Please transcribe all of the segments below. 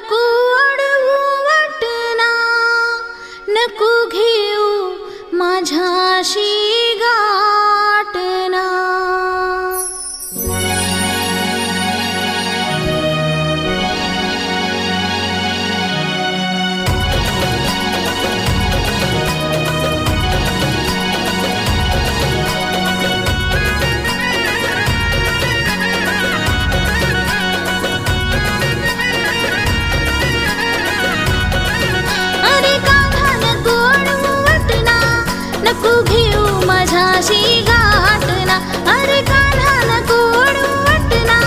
नको अडवू वाटना, नको घेऊ माझ्याशी गाठना. नको घेऊ माझ्याशी गाठना, अरे कान्हा नको अडवू वाटना,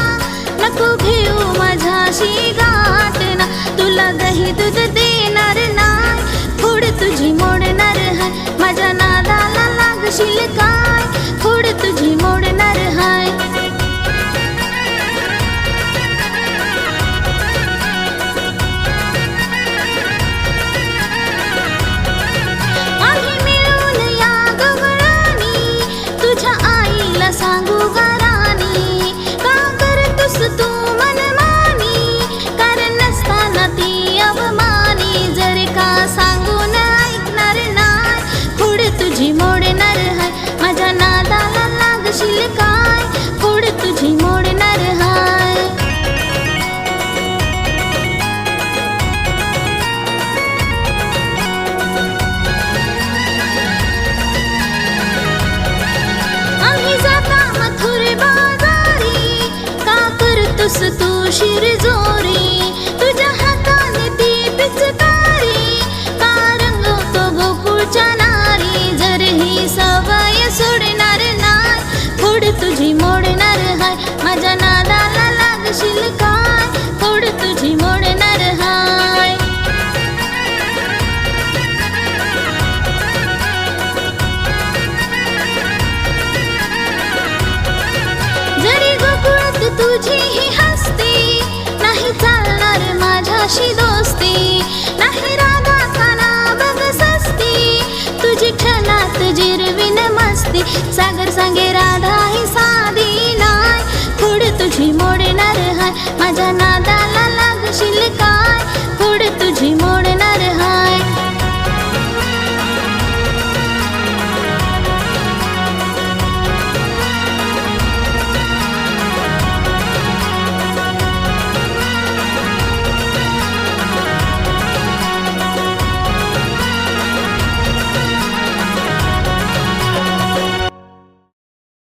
नको घेऊ माझ्याशी गाठना. तुला दही दूध देणार नाय, खोड तुझी मोडणार हाय, माझ्या नादाला लागशील काय, खोड तुझी मोडणार हाय. सांगू गारानी, का करतोस तू मनमानी, कारण नसताना ती अवमानी. जर का सांगून ऐकणार नाय, खोड तुझी मोडणार हाय, माझ्या नादाला लागशील काय, खोड तुझी मोडणार हाय. तू शिरजोरी, तुझ्या हाताने ती पिचकारी, का रंगवतो गोकुळच्या नारी. जर ही सवय सोडणार नाय, खोड तुझी मोडणार हाय, माझ्या नादाला लागशील काय, खोड तुझी मोडणार हाय. जरी गोकुळात तुझी ही हस्ती, नाही चालणार माझ्याशी दोस्ती, नाही